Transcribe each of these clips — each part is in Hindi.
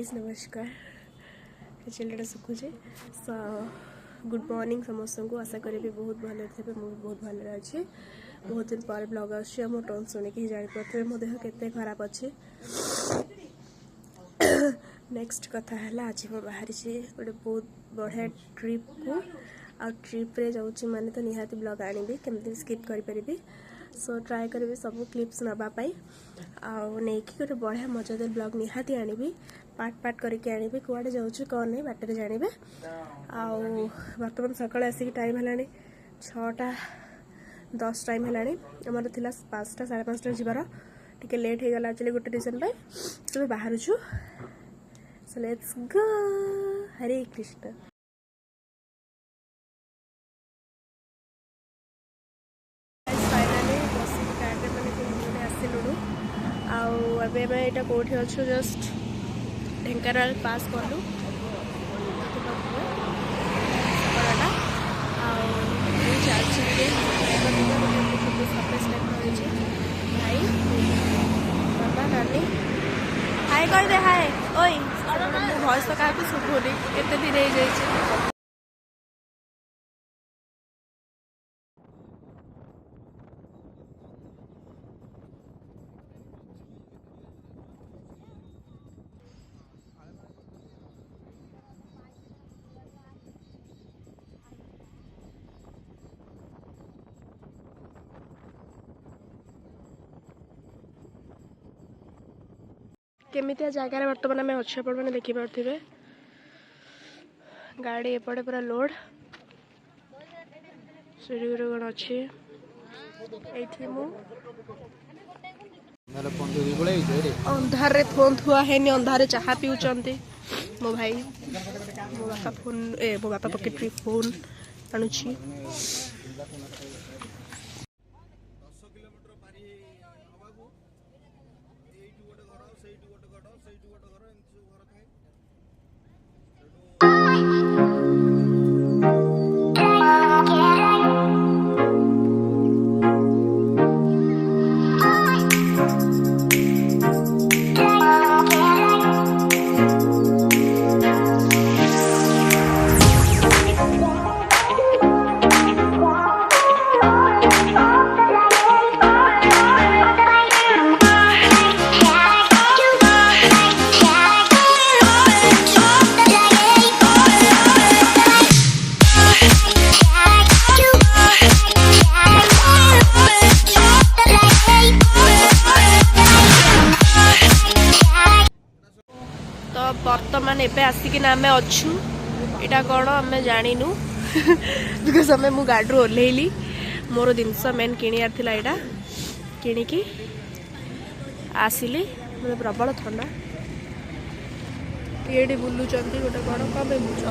गाइस नमस्कार चेलटा सुखुचे गुड मॉर्निंग समस्त को आशा करी बहुत भले थे मुझे बहुत भले अच्छे बहुत दिन पर ब्लॉग आम टोन शुणिक जापे मो देह के खराब अच्छे नेक्स्ट कथा है आज मैं बाहरी गोटे बहुत बढ़िया ट्रिप को आ ट्रिप्रे जाऊँगी माने तो निहाती ब्लॉग आनी केमती स्किप करी सो ट्राए करी सब क्लिप्स नापाई आने गोटे बढ़िया मजादार ब्लॉग निहाती आनी पार्ट पार्ट करके आनी कुआड़े जाऊँ कौन नहीं बाटर जानवे बर्तमान सकाल आसिक टाइम है 6:10 टाइम है आमर था 5टा 5:30 जीवार टे लेट हो गला एक्चुअली गोटे रिजन पे सब बाहर सो लेट्स गो हरे कृष्ण आसलुँ कौटी अच्छु जस्ट ढेंकानाल पास कलु भाई बाबा नानी हाय कह दे हाय ओई भयस तो क्या शुभुनि केते दिन हो जाए केमितिया जगार बर्तमान आम अच्छे मैंने देखिपे गाड़ी एपटे पूरा लोड से कौन अच्छे अंधारे फोन थुआ है अंधारे चाहा पिउचंती मो भाई मो बापा फोन मो बापा पकेट फोन आणुची बर्तमान एबे आसिकिना आमे अच्छू इटा कौन आम जानिनु बिकज आम मु गाड़ी ओह्लैली मोर जिनस मेन किणियार थिला एटा किणिकी आसिली मतलब प्रबल ठंडा ये बुलूचंती गोटे कौन कम बुझ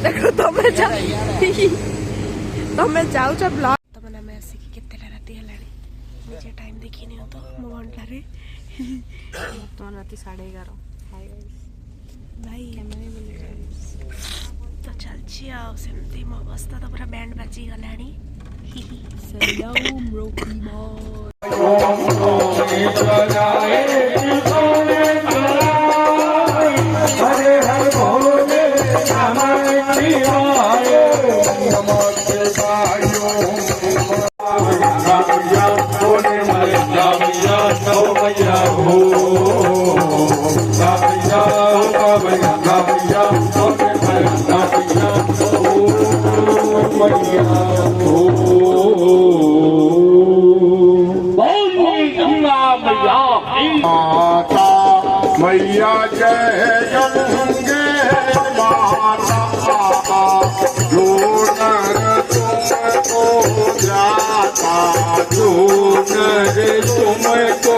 देखो तमें जाऊच ब्लॉग तमें आम आसिकी केतेटा राति हेलानी निजे टाइम देखी तो मो घंटार बर्तमान राति 11:30 भाई तो चलची आमती मो अवस्था तो पूरा बैंड बाजी गला मैया जय गंगे माता जो नर तुमको जाता जो नर तुमको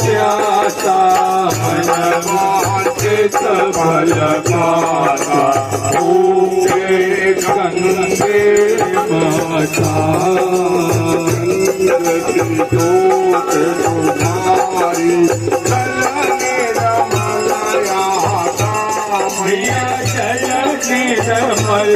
जाता मनमाचित बल पाता गंगे गंगे माता जोत तुम्हारी मैया जय निर्मल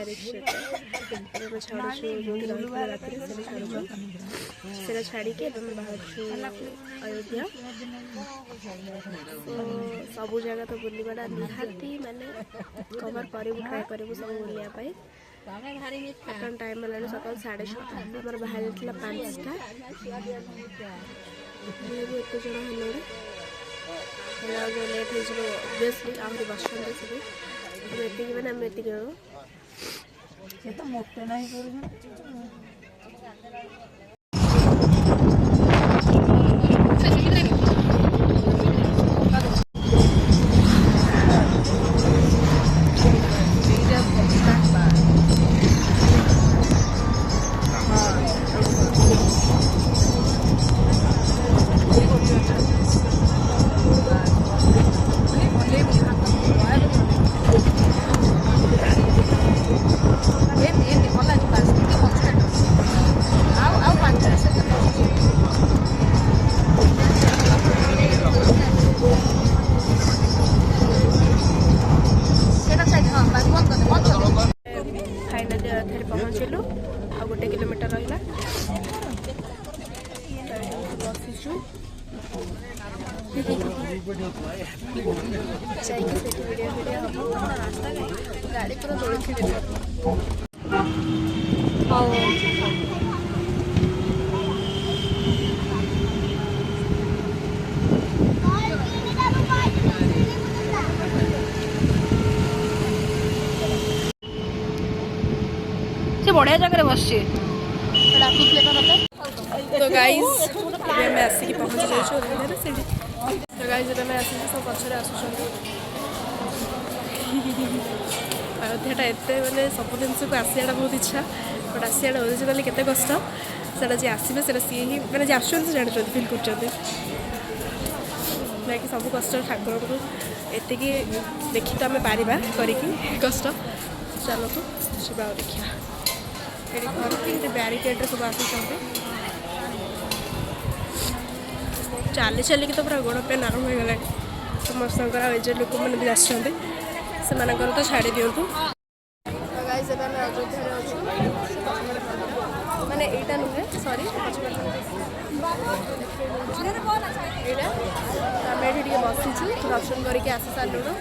देखिए ଆମେ ଛାଡ଼ୁଛୁ ଯେଉଁଠି ରହିଥିଲୁ ରାତିରେ ସେଇଟା ଛାଡ଼ୁଛୁ ସେଇଟା ଛାଡ଼ିକି ଏବେ ଆମେ ବାହାରୁଛୁ ଅଯୋଧ୍ୟା। ସବୁ ଜାଗା ତ ବୁଲିବାଟା ନିହାତି ମାନେ କଭର୍ କରିବୁ, ଟ୍ରାଏ କରିବୁ ସବୁ ବୁଲିବା ପାଇଁ। ବର୍ତ୍ତମାନ ଟାଇମ୍ ହେଲାଣି ସକାଳ 6:30, ଆମର ବାହାରିଥିଲା 5ଟା। ଏତେ ଜଣ ହେଲେଣି, ଆଉ ଯେଉଁ ଲେଟ୍ ହେଇଯିବ ଅବଭିୟସ୍ଲି ଆହୁରି ବସୁଛନ୍ତି ସବୁ। ଆମେ ଏତିକି ମାନେ ଆମେ ଏତିକି ଜଣ ସେ ତ ମୋଟେ ନାହିଁ କରୁଛନ୍ତି। फाइनाली अयोध्या पहुँचलु। आ 1 किलोमीटर रहा बसीचु गाड़ी पूरा दौड़ से बढ़िया जगह बस तो गाइस मैं आसिक पहुँची जाइए तो गाइस मैं आसिक सब पचर आसुँच अयोध्याटा एत मैंने सब जिनस को आसाटा बहुत इच्छा बट आसाटा ओरिजिनाली केते कष्ट से जी आसवे से सी ही मैंने जी आस जानते फिल कर बाकी सब कष्ट ठाकुर को एतिकी देखी तो आम पार करी कष्ट चलतु शिवा देखा ये घर के ब्यारिकेड्रे सब आसुँच चली चलिकी तो पूरा गोड़ पेन आरंभ हो गला समस्त एजेड लोक मैंने भी आसते तो छाड़ी दिंतु माने एटा नुहे सॉरी आम ये बसीचु दर्शन करके आसी सारूँ